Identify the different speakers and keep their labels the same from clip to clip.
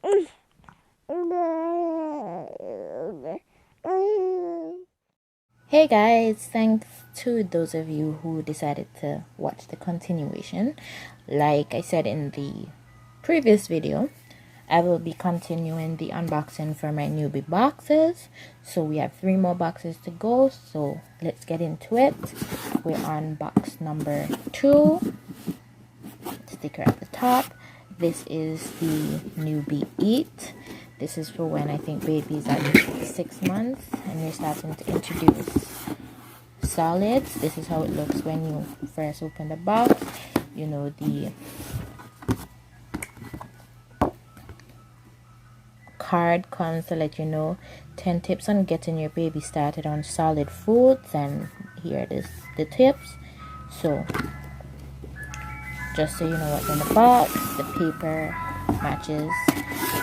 Speaker 1: Hey guys, thanks to those of you who decided to watch the continuation. Like I said in the previous video, I will be continuing the unboxing for my Noobie boxes. So we have 3 more boxes to go, so let's get into it. We're on box number 2. Sticker at the top. This is the Noobie Eat. This is for when I think babies are 6 months and you're starting to introduce solids. This is how it looks when you first open the box. You know, the card comes to let you know 10 tips on getting your baby started on solid foods, and here it is, the tips. So just so you know what's in the box, the paper matches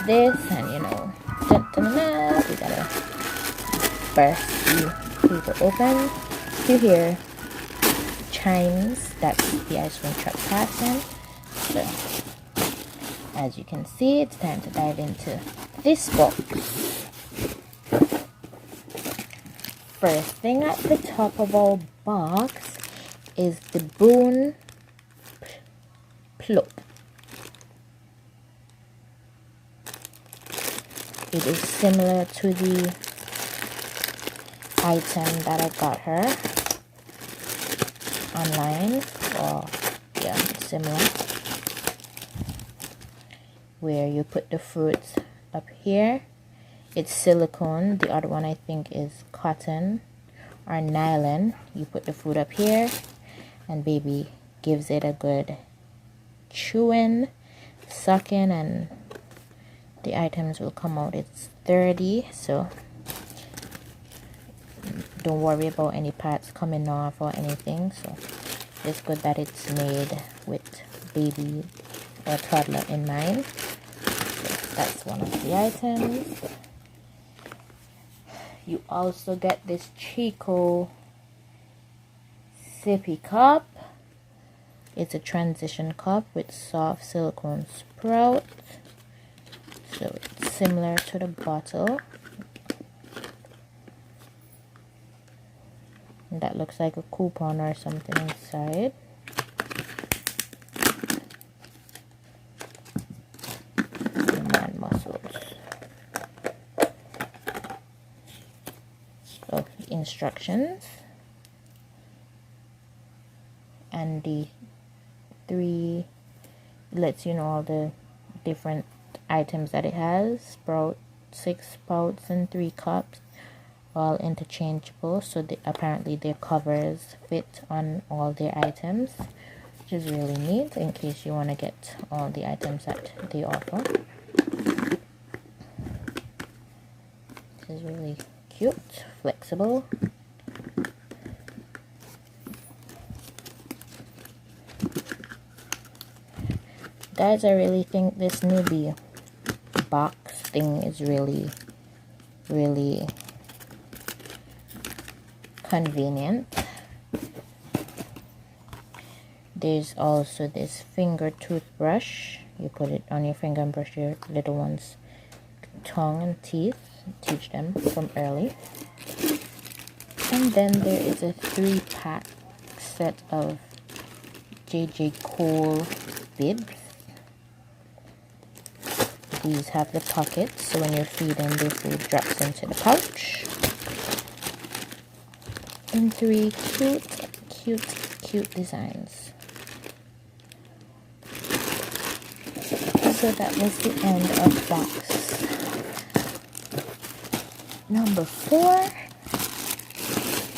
Speaker 1: this, and you know, we gotta burst the paper open. You hear chimes, that's the ice cream truck passing. So as you can see, it's time to dive into this box. First thing at the top of our box is the bone plug. It is similar to the item that I got her online, or yeah, similar, where you put the fruits up here. It's silicone. The other one I think is cotton or nylon. You put the food up here and baby gives it a good chewing, sucking, and the items will come out. It's 30, so don't worry about any parts coming off or anything. So it's good that it's made with baby or toddler in mind. So that's one of the items. You also get this Chico sippy cup. It's a transition cup with soft silicone sprout. So it's similar to the bottle. And that looks like a coupon or something inside. Man muscles. So instructions. And the 3 lets you know all the different items that it has. Sprout, 6 sprouts and 3 cups, all interchangeable, so apparently their covers fit on all their items, which is really neat in case you want to get all the items that they offer. This is really cute, flexible. Guys, I really think this Noobie box thing is really convenient. There's also this finger toothbrush. You put it on your finger and brush your little one's tongue and teeth, teach them from early. And then there is a 3-pack set of JJ Cole bibs. These have the pockets, so when you're feeding, the food drops into the pouch. And 3 cute designs. So that was the end of box number 4.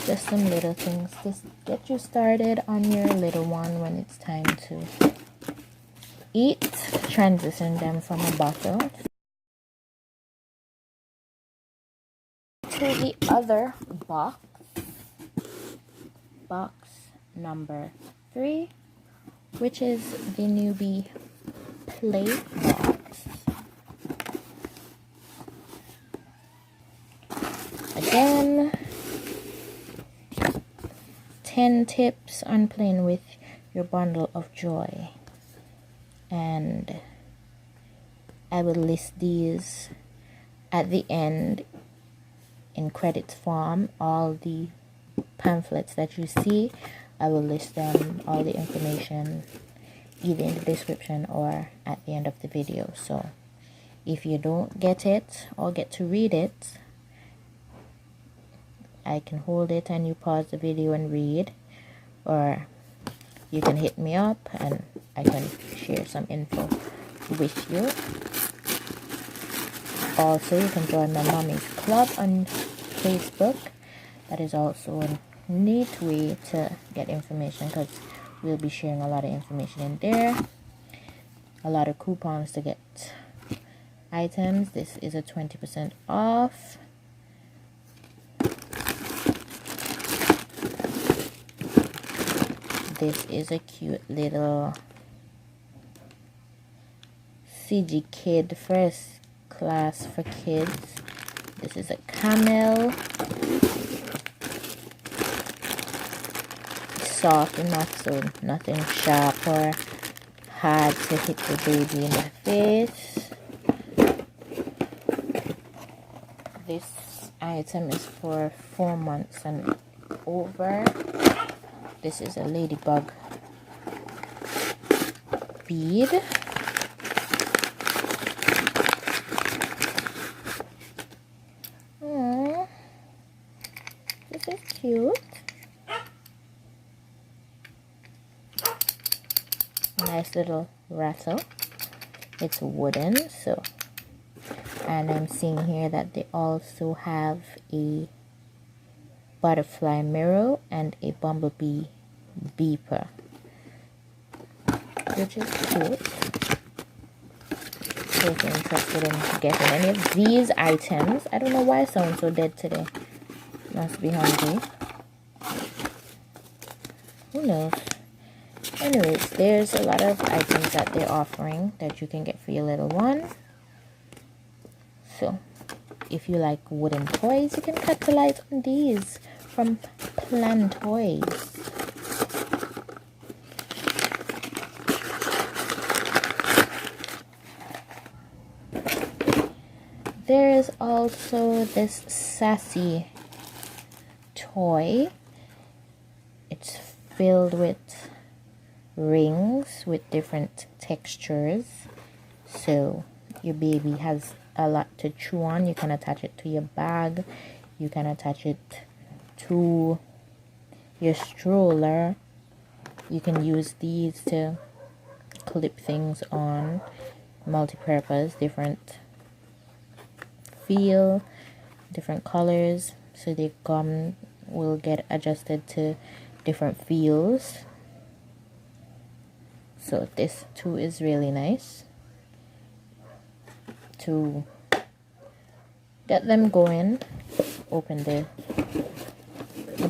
Speaker 1: Just some little things to get you started on your little one when it's time to eat. Transition them from a bottle to the other box. Box number 3, which is the Noobie Play box. Again, 10 tips on playing with your bundle of joy. And I will list these at the end in credits form. All the pamphlets that you see, I will list them, all the information, either in the description or at the end of the video. So if you don't get it or get to read it, I can hold it and you pause the video and read, or you can hit me up and I can share some info with you. Also, you can join my mommy's club on Facebook. That is also a neat way to get information, because we'll be sharing a lot of information in there. A lot of coupons to get items. This is a 20% off. This is a cute little CG Kid First Class for kids. This is a camel. Soft enough, so nothing sharp or hard to hit the baby in the face. This item is for 4 months and over. This is a ladybug bead. Aww, this is cute. Nice little rattle. It's wooden, so, and I'm seeing here that they also have a butterfly mirror and a bumblebee beeper, which is cute. So if you're interested in getting any of these items, I don't know why I sound so dead today. Must be hungry. Who knows? Anyways, there's a lot of items that they're offering that you can get for your little one. So if you like wooden toys, you can capitalize on these from Plan Toys. There is also this sassy toy. It's filled with rings with different textures, so your baby has a lot to chew on. You can attach it to your bag, you can attach it to your stroller. You can use these to clip things on, multi-purpose, different feel, different colors, so the gum will get adjusted to different feels. So this too is really nice to get them going, open the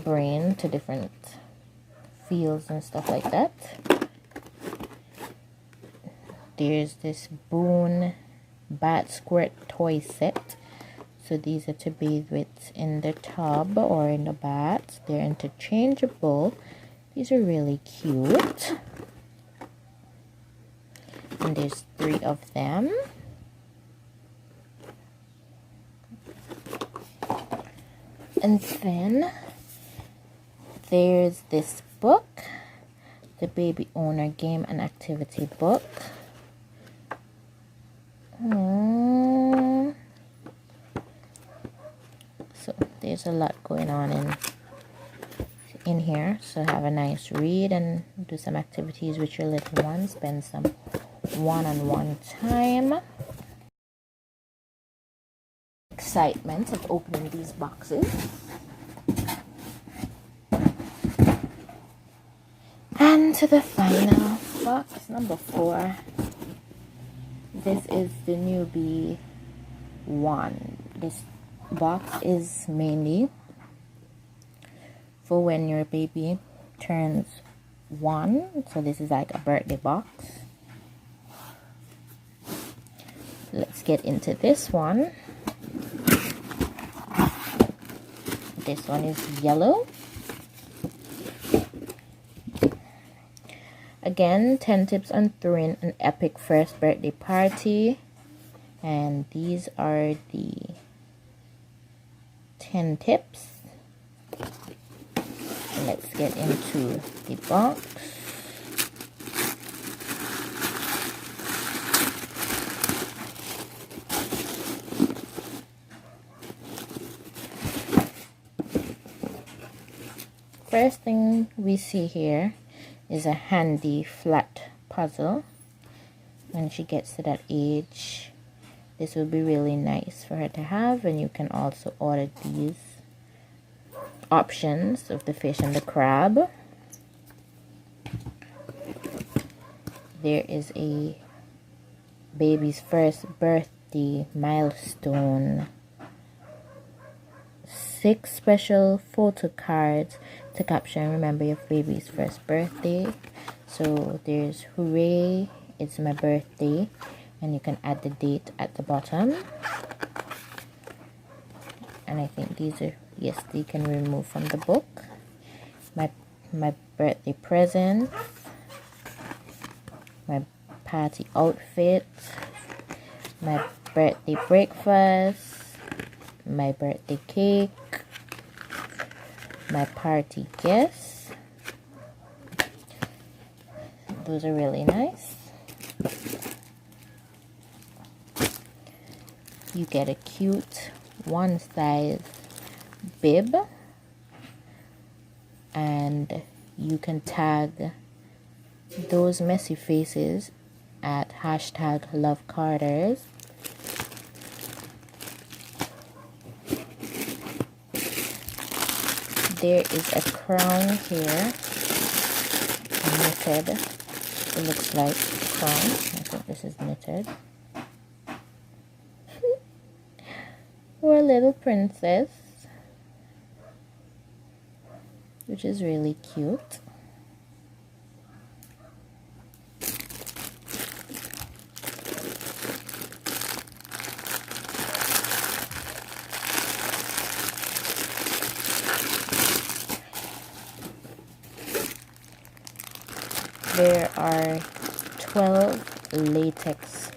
Speaker 1: brain to different feels and stuff like that. There's this Boone Bat Squirt toy set. So these are to bathe with in the tub or in the bath. They're interchangeable. These are really cute. And there's 3 of them. And then there's this book, the Baby Owner Game and Activity Book. So there's a lot going on in here. So have a nice read and do some activities with your little one. Spend some one-on-one time. Excitement of opening these boxes. And to the final box, number 4. This is the Noobie one. This box is mainly for when your baby turns 1. So this is like a birthday box. Let's get into this one. This one is yellow. Again, 10 tips on throwing an epic first birthday party. And these are the 10 tips. Let's get into the box. First thing we see here is a handy flat puzzle. When she gets to that age, this will be really nice for her to have, and you can also order these options of the fish and the crab. There is a baby's first birthday milestone. 6 special photo cards to capture and remember your baby's first birthday. So there's hooray, it's my birthday, and you can add the date at the bottom. And I think these are, yes, they can remove from the book. My birthday present, my party outfit, my birthday breakfast, my birthday cake, my party guests. Those are really nice. You get a cute one size bib, and you can tag those messy faces at #LoveCarters. There is a crown here, knitted. It looks like a crown. I think this is knitted. For a little princess, which is really cute. There are 12 latex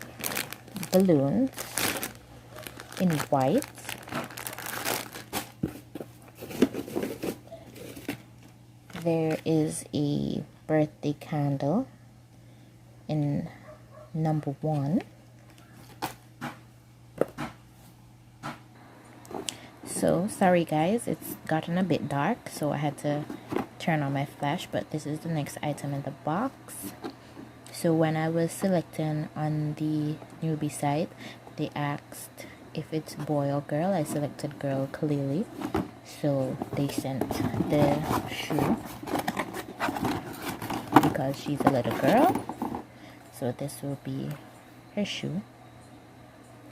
Speaker 1: balloons in white. There is a birthday candle in number 1. So sorry guys, it's gotten a bit dark, so I had to turn on my flash, but this is the next item in the box. So when I was selecting on the Noobie site, they asked if it's boy or girl. I selected girl clearly, so they sent the shoe because she's a little girl. So this will be her shoe.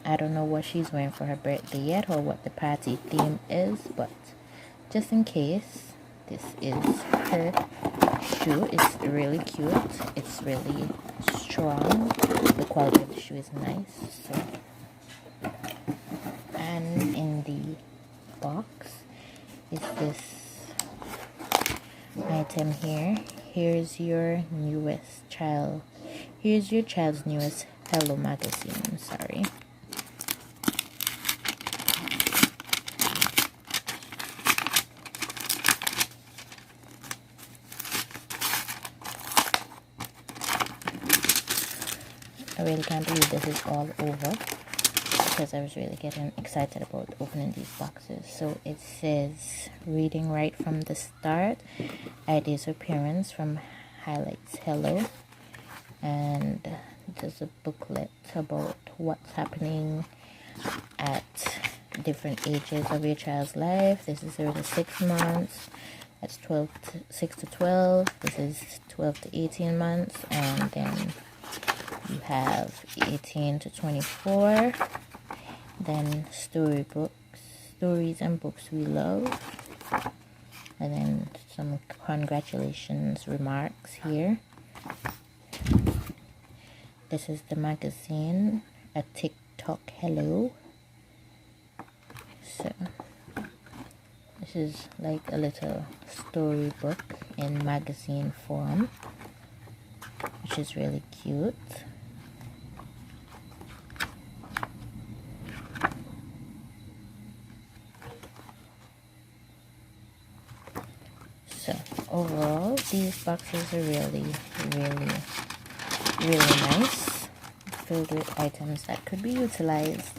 Speaker 1: I don't know what she's wearing for her birthday yet, or what the party theme is, but just in case, this is her shoe. It's really cute. It's really strong. The quality of the shoe is nice. So, and in the box is this item here. Here's your child's newest Hello magazine. Sorry. I really can't believe this is all over, because I was really getting excited about opening these boxes. So it says reading right from the start, ideas for parents from Highlights Hello, and there's a booklet about what's happening at different ages of your child's life. This is 0 to 6 months, that's 6 to 12, this is 12 to 18 months, and then you have 18 to 24, then stories and books we love, and then some congratulations remarks here. This is the magazine, a TikTok Hello. So this is like a little storybook in magazine form, which is really cute. overall, these boxes are really nice, filled with items that could be utilized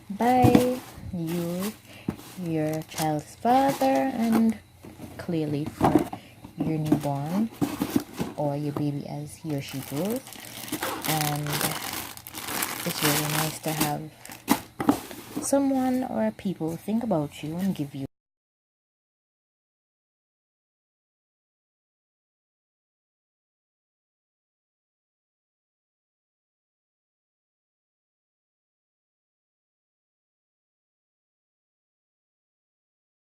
Speaker 1: by you, your child's father, and clearly for your newborn or your baby as he or she grows. And it's really nice to have someone or people think about you and give you